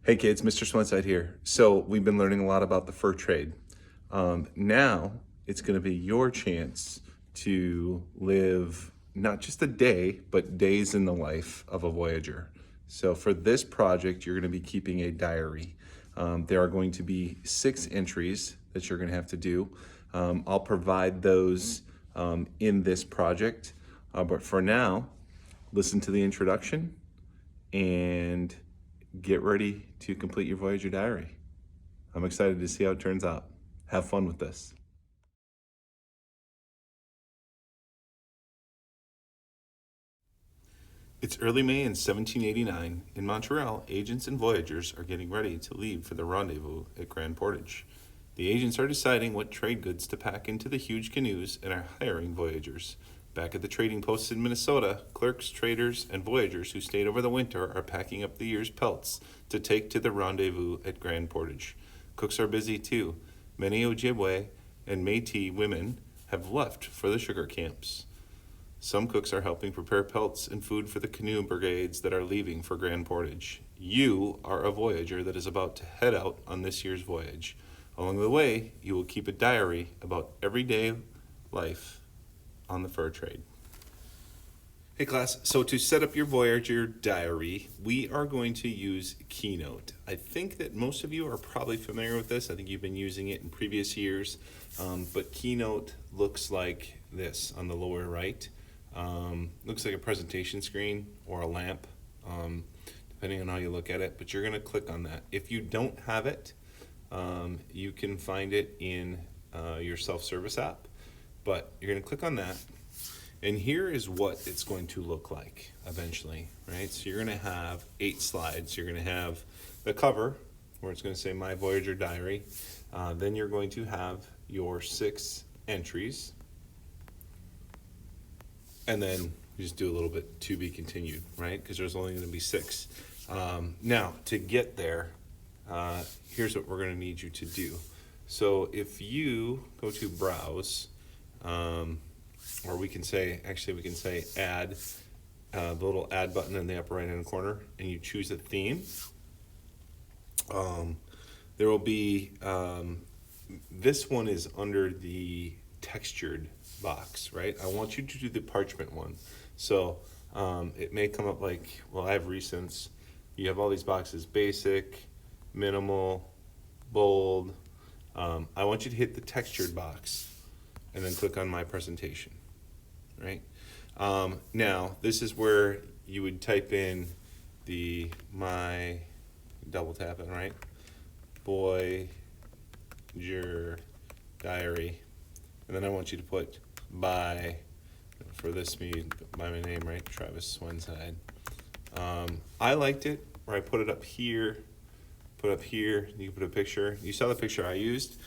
Hey kids, Mr. Swenside here. So we've been learning a lot about the fur trade. Now it's going to be your chance to live not just a day, but days in the life of a Voyager. So for this project, you're going to be keeping a diary. There are going to be 6 entries that you're going to have to do. I'll provide those in this project. But for now, listen to the introduction and get ready to complete your Voyager diary. I'm excited to see how it turns out. Have fun with this. It's early May in 1789. In Montreal, agents and voyagers are getting ready to leave for the rendezvous at Grand Portage. The agents are deciding what trade goods to pack into the huge canoes and are hiring voyagers. Back at the trading posts in Minnesota, clerks, traders, and voyagers who stayed over the winter are packing up the year's pelts to take to the rendezvous at Grand Portage. Cooks are busy too. Many Ojibwe and Métis women have left for the sugar camps. Some cooks are helping prepare pelts and food for the canoe brigades that are leaving for Grand Portage. You are a voyager that is about to head out on this year's voyage. Along the way, you will keep a diary about everyday life on the fur trade. Hey class, so to set up your Voyager diary, we are going to use Keynote. I think that most of you are probably familiar with this. I think you've been using it in previous years, but Keynote looks like this on the lower right. Looks like a presentation screen or a lamp, depending on how you look at it, but you're going to click on that. If you don't have it, you can find it in your self-service app, but you're going to click on that. And here is what it's going to look like eventually, right? So you're going to have 8 slides. You're going to have the cover where it's going to say My Voyager Diary. Then you're going to have your 6 entries. And then you just do a little bit to be continued, right? Because there's only going to be 6. Now, to get there, here's what we're going to need you to do. So if you go to Browse, or we can say add, the little add button in the upper right hand corner, and you choose a theme. There will be, this one is under the textured box, right? I want you to do the parchment one. So it may come up like, well, I have recents. You have all these boxes: basic, minimal, bold. I want you to hit the textured box and then click on My Presentation, right? Now, this is where you would type in double tap it, right? Voyager diary. And then I want you to put by my name, right? Travis Swenside. I liked it where I put it up here, you can put a picture. You saw the picture I used.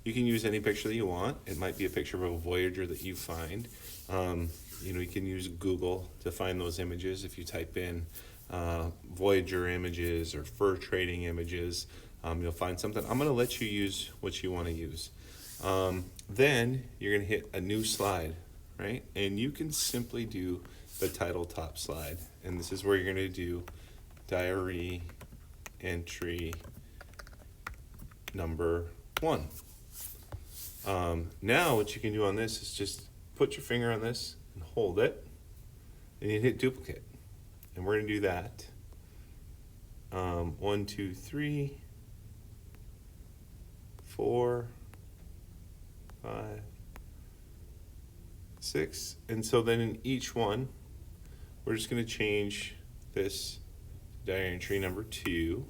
You can use any picture that you want. It might be a picture of a Voyager that you find. You can use Google to find those images. If you type in Voyager images or fur trading images, you'll find something. I'm going to let you use what you want to use. Then you're going to hit a new slide, right? And you can simply do the title top slide. And this is where you're going to do diary entry number 1. Now what you can do on this is just put your finger on this and hold it, and you hit duplicate. And we're going to do that 1, 2, 3, 4, 5, 6. And so then in each one, we're just going to change this diary entry number 2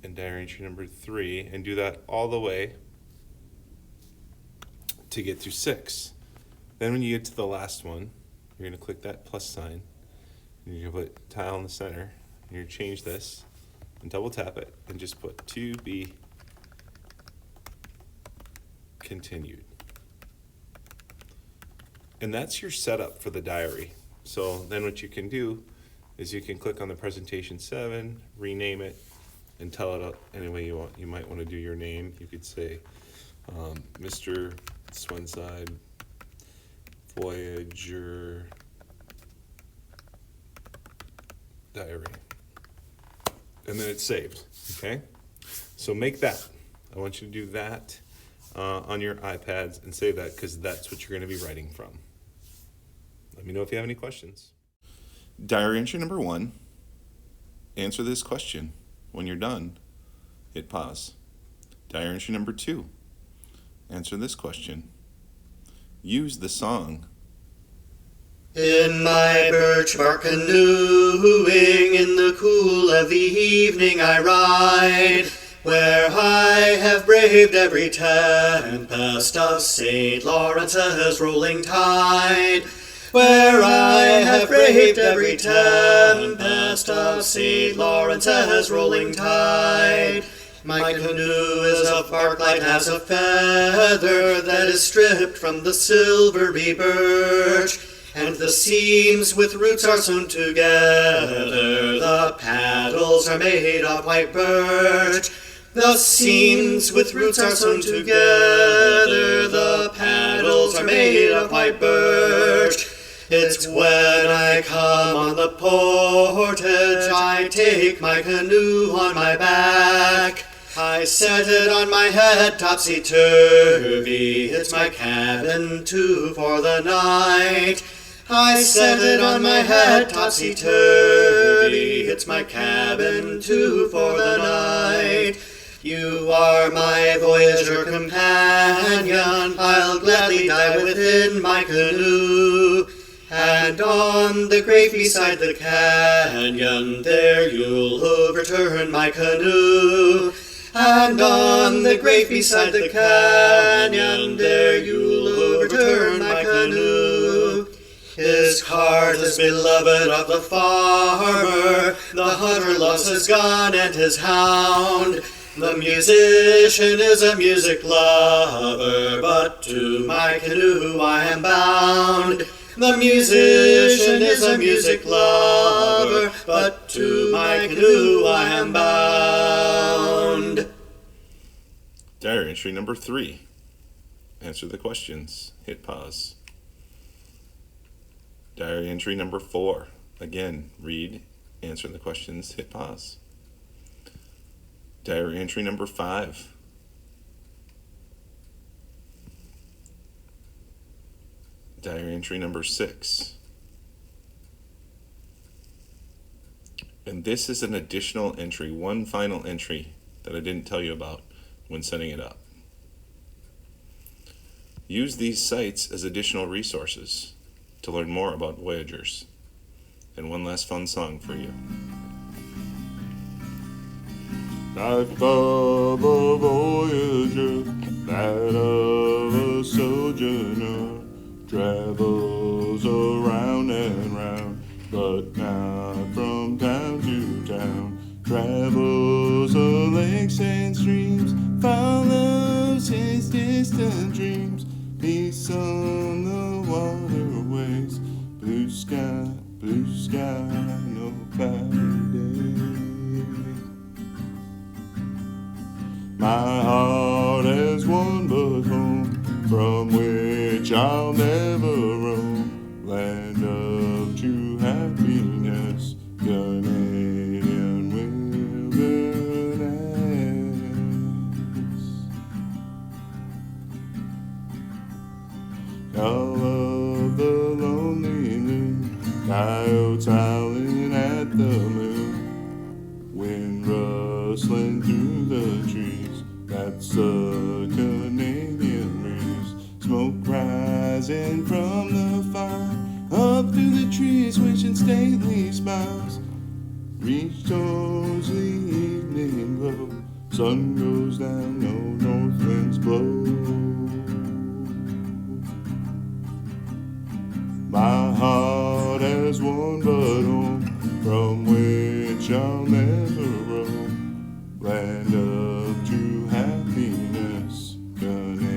and diary entry number 3, and do that all the way to get through 6. Then when you get to the last one, you're going to click that plus sign, and you're going to put tile in the center, and you're going to change this and double tap it and just put to be continued. And that's your setup for the diary. So then what you can do is you can click on the presentation 7, rename it, and tell it any way you want. You might want to do your name. You could say Mr. Swenside Voyager diary. and then it's saved, okay? So make that. I want you to do that on your iPads and save that because that's what you're going to be writing from. Let me know if you have any questions. Diary entry number 1. Answer this question. When you're done, hit pause. Diary entry number 2. Answer this question. Use the song. In my birch bark canoeing, in the cool of the evening I ride, where I have braved every tempest of St. Lawrence's rolling tide. Where I have braved every tempest of St. Lawrence's rolling tide. My canoe is of bark light as a feather that is stripped from the silvery birch, and the seams with roots are sewn together. The paddles are made of white birch. The seams with roots are sewn together. The paddles are made of white birch. It's when I come on the portage, I take my canoe on my back. I set it on my head topsy-turvy. It's my cabin too for the night. I set it on my head topsy-turvy. It's my cabin too for the night. You are my voyageur companion. I'll gladly die within my canoe. And on the grave beside the canyon, there you'll overturn my canoe. And on the grave beside the canyon, there you'll overturn my canoe. His cart is beloved of the farmer, the hunter loves his gun and his hound. The musician is a music lover, but to my canoe I am bound. The musician is a music lover, but to my canoe I am bound. Diary entry number 3. Answer the questions. Hit pause. Diary entry number 4. Again, read, answer the questions, hit pause. Diary entry number 5. Diary entry number 6. And this is an additional entry, one final entry that I didn't tell you about when setting it up. Use these sites as additional resources to learn more about Voyageurs. And one last fun song for you. Life of a voyager, that of a sojourner, travels around and round, but not from town to town. Travels the lakes and streams, follows his distant dreams. He's on the waterways, blue sky, no cloudy day. My heart has one but home, from which I'll never roam. Land of true happiness, Canadian wilderness. Call of the lonely loon, coyotes howling at the moon, wind rustling through the trees, that's the Canadian breeze. Smoke rising from the fire, up through the trees wishing stately smiles. Reach towards the evening glow, sun goes down, no north winds blow. My heart has one but home, from which I'll never roam. Land of true happiness, Canada.